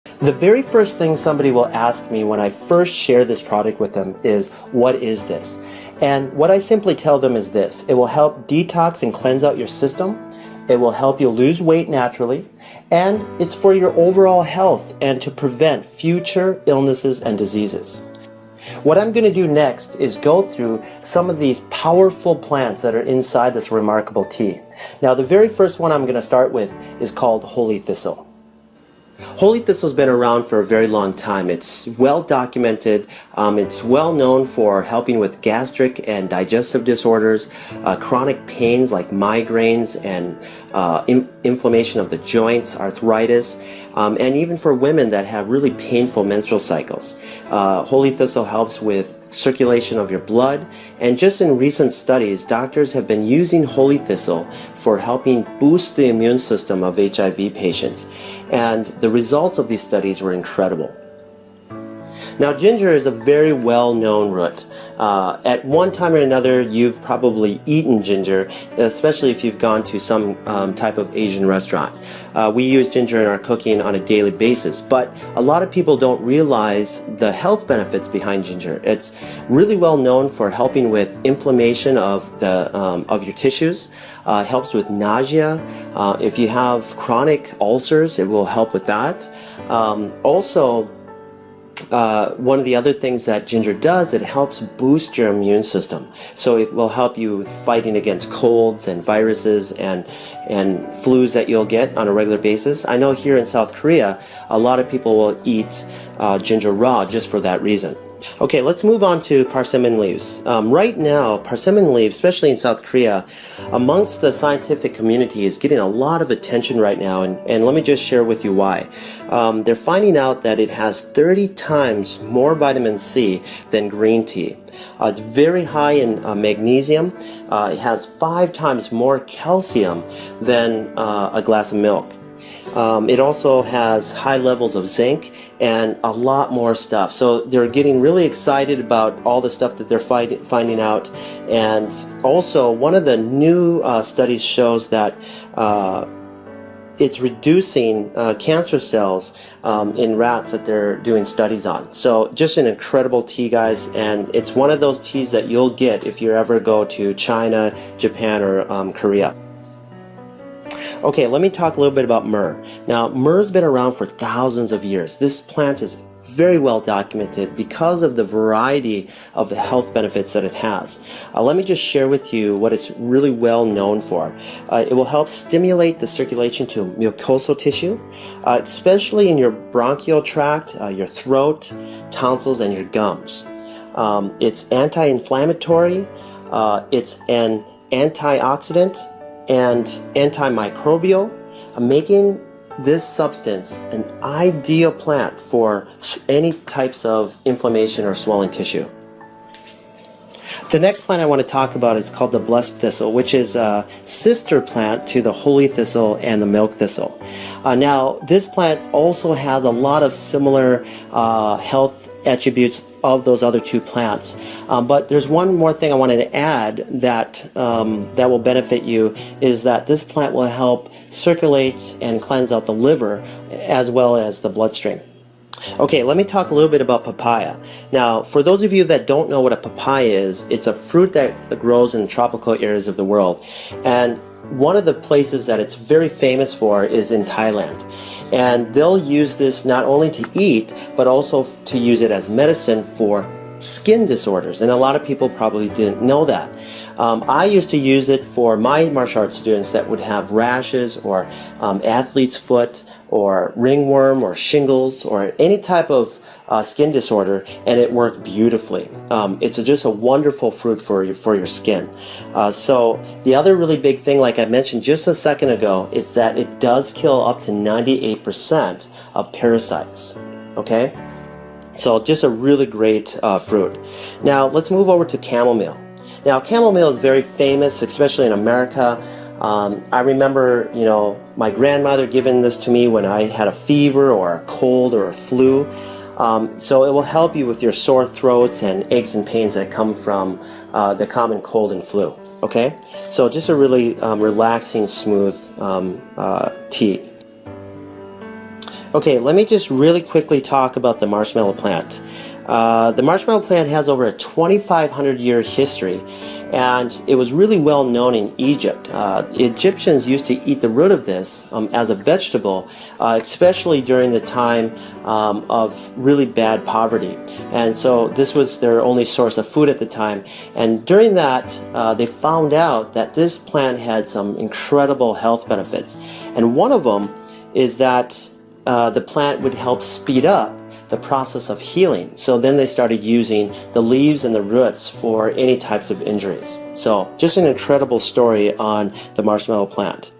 The very first thing somebody will ask me when I first share this product with them is, what is this? And what I simply tell them is this: it will help detox and cleanse out your system. It will help you lose weight naturally, and it's for your overall health and to prevent future illnesses and diseases. What I'm going to do next is go through some of these powerful plants that are inside this remarkable tea. Now, the very first one I'm going to start with is called holy thistle. Holy thistle's been around for a very long time. It's well documented. It's well known for helping with gastric and digestive disorders, chronic pains like migraines and inflammation of the joints, arthritis, and even for women that have really painful menstrual cycles. Holy thistle helps with circulation of your blood, and just in recent studies, doctors have been using holy thistle for helping boost the immune system of HIV patients, and the results of these studies were incredible. Now, ginger is a very well-known root. At one time or another, you've probably eaten ginger, especially if you've gone to some type of Asian restaurant. We use ginger in our cooking on a daily basis, but a lot of people don't realize the health benefits behind ginger. It's really well known for helping with inflammation of your tissues. Helps with nausea. If you have chronic ulcers, it will help with that. One of the other things that ginger does, it helps boost your immune system. So it will help you with fighting against colds and viruses and flus that you'll get on a regular basis. I know here in South Korea, a lot of people will eat ginger raw just for that reason. Okay, let's move on to persimmon leaves. Right now, persimmon leaves, especially in South Korea, amongst the scientific community is getting a lot of attention right now, and let me just share with you why. They're finding out that it has 30 times more vitamin C than green tea. It's very high in magnesium. It has 5 times more calcium than a glass of milk. It also has high levels of zinc and a lot more stuff. So they're getting really excited about all the stuff that they're finding out. And also, one of the new studies shows that it's reducing cancer cells in rats that they're doing studies on. So just an incredible tea, guys, and it's one of those teas that you'll get if you ever go to China, Japan, or Korea. Okay, let me talk a little bit about myrrh. Now, myrrh's been around for thousands of years. This plant is very well documented because of the variety of the health benefits that it has. Let me just share with you what it's really well known for. It will help stimulate the circulation to mucosal tissue, especially in your bronchial tract, your throat, tonsils, and your gums. It's anti-inflammatory, it's an antioxidant, and antimicrobial, making this substance an ideal plant for any types of inflammation or swelling tissue. The next plant I want to talk about is called the blessed thistle, which is a sister plant to the holy thistle and the milk thistle. Now, this plant also has a lot of similar health attributes of those other two plants, but there's one more thing I wanted to add that that will benefit you, is that this plant will help circulate and cleanse out the liver as well as the bloodstream. Okay, let me talk a little bit about papaya. Now, for those of you that don't know what a papaya is, it's a fruit that grows in tropical areas of the world, and one of the places that it's very famous for is in Thailand. And they'll use this not only to eat, but also to use it as medicine for skin disorders, and a lot of people probably didn't know that. I used to use it for my martial arts students that would have rashes or athlete's foot or ringworm or shingles or any type of skin disorder, and it worked beautifully. It's just a wonderful fruit for your skin. So the other really big thing, like I mentioned just a second ago, is that it does kill up to 98% of parasites. Okay? So just a really great fruit. Now let's move over to chamomile. Now chamomile is very famous, especially in America. I remember, my grandmother giving this to me when I had a fever or a cold or a flu. So it will help you with your sore throats and aches and pains that come from the common cold and flu. Okay, so just a really relaxing, smooth tea. Okay, let me just really quickly talk about the marshmallow plant. The marshmallow plant has over a 2,500 year history, and it was really well known in Egypt. Egyptians used to eat the root of this as a vegetable, especially during the time of really bad poverty. And so this was their only source of food at the time. And during that, they found out that this plant had some incredible health benefits. And one of them is that the plant would help speed up the process of healing. So then they started using the leaves and the roots for any types of injuries. So just an incredible story on the marshmallow plant.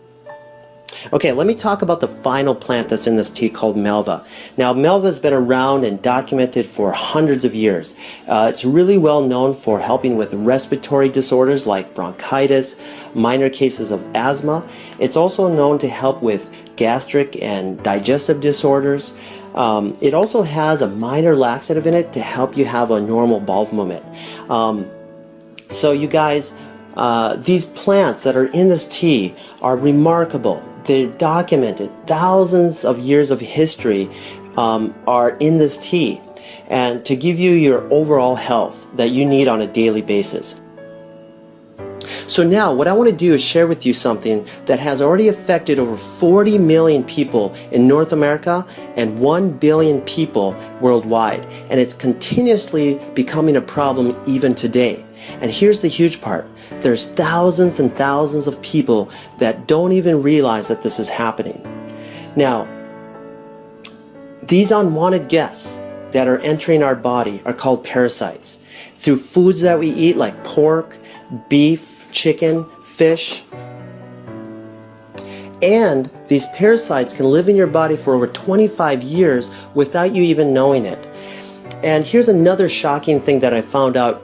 Okay, let me talk about the final plant that's in this tea called Melva. Now, Melva has been around and documented for hundreds of years. It's really well known for helping with respiratory disorders like bronchitis, minor cases of asthma. It's also known to help with gastric and digestive disorders. It also has a minor laxative in it to help you have a normal bowel movement. So you guys, these plants that are in this tea are remarkable. They're documented. Thousands of years of history are in this tea, and to give you your overall health that you need on a daily basis. So now what I want to do is share with you something that has already affected over 40 million people in North America and 1 billion people worldwide, and it's continuously becoming a problem even today. And here's the huge part. There's thousands and thousands of people that don't even realize that this is happening. Now, these unwanted guests that are entering our body are called parasites. Through foods that we eat like pork, beef, chicken, fish. And these parasites can live in your body for over 25 years without you even knowing it. And here's another shocking thing that I found out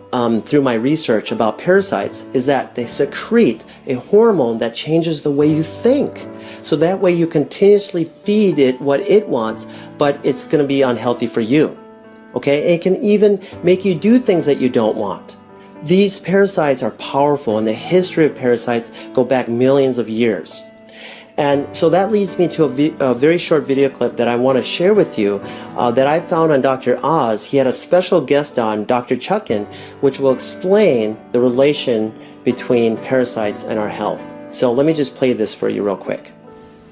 through my research about parasites is that they secrete a hormone that changes the way you think. So that way you continuously feed it what it wants, but it's going to be unhealthy for you. Okay? It can even make you do things that you don't want. These parasites are powerful, and the history of parasites go back millions of years. And so that leads me to a very short video clip that I want to share with you that I found on Dr. Oz. He had a special guest on, Dr. Chuckin, which will explain the relation between parasites and our health. So let me just play this for you real quick.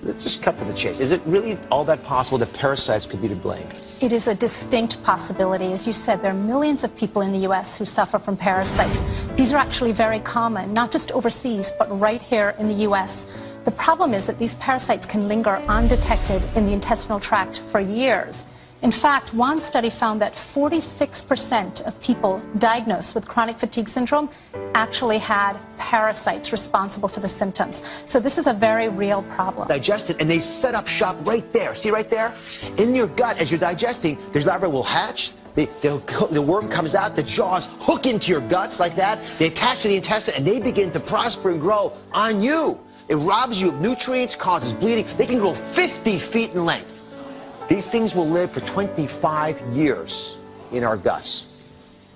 Let's just cut to the chase. Is it really all that possible that parasites could be to blame? It is a distinct possibility. As you said, there are millions of people in the U.S. who suffer from parasites. These are actually very common, not just overseas, but right here in the U.S. The problem is that these parasites can linger undetected in the intestinal tract for years. In fact, one study found that 46% of people diagnosed with chronic fatigue syndrome actually had parasites responsible for the symptoms. So this is a very real problem. Digest it, and they set up shop right there. See right there? In your gut, as you're digesting, there's larvae will hatch. The worm comes out, the jaws hook into your guts like that. They attach to the intestine, and they begin to prosper and grow on you. It robs you of nutrients, causes bleeding. They can grow 50 feet in length. These things will live for 25 years in our guts.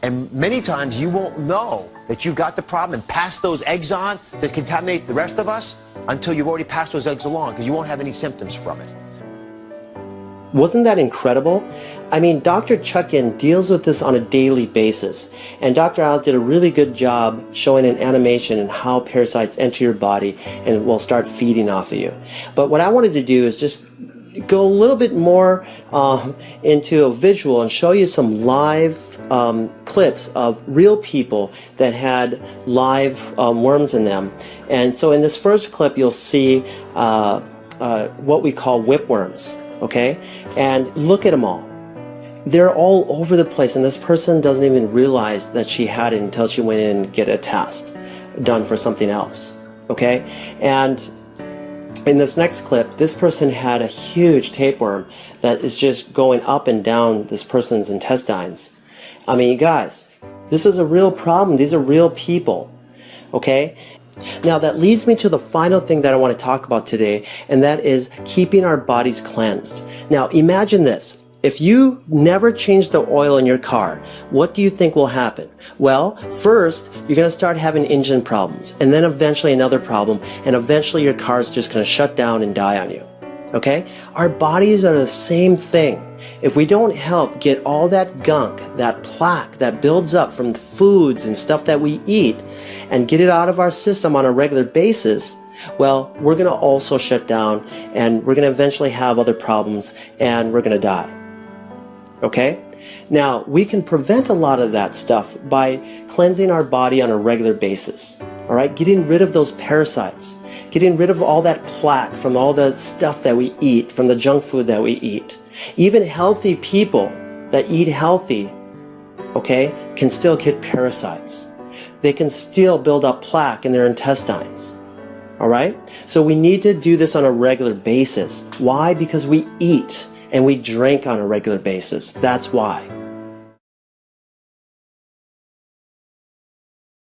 And many times you won't know that you got the problem and pass those eggs on that contaminate the rest of us until you've already passed those eggs along, because you won't have any symptoms from it. Wasn't that incredible? I mean, Dr. Chuckin deals with this on a daily basis, and Dr. Oz did a really good job showing an animation and how parasites enter your body and will start feeding off of you. But what I wanted to do is just go a little bit more into a visual and show you some live clips of real people that had live worms in them. And so in this first clip, you'll see what we call whipworms. Okay, and look at them all. They're all over the place, and this person doesn't even realize that she had it until she went in and get a test done for something else. Okay, and in this next clip, this person had a huge tapeworm that is just going up and down this person's intestines. I mean, you guys, this is a real problem. These are real people. Okay. Now that leads me to the final thing that I want to talk about today, and that is keeping our bodies cleansed. Now imagine this. If you never change the oil in your car, what do you think will happen? Well, first, you're going to start having engine problems, and then eventually another problem, and eventually your car is just going to shut down and die on you. Okay? Our bodies are the same thing. If we don't help get all that gunk, that plaque that builds up from the foods and stuff that we eat and get it out of our system on a regular basis, well, we're going to also shut down and we're going to eventually have other problems and we're going to die. Okay? Now, we can prevent a lot of that stuff by cleansing our body on a regular basis. All right? Getting rid of those parasites. Getting rid of all that plaque from all the stuff that we eat, from the junk food that we eat. Even healthy people that eat healthy, okay, can still get parasites. They can still build up plaque in their intestines. All right? So we need to do this on a regular basis. Why? Because we eat and we drink on a regular basis. That's why.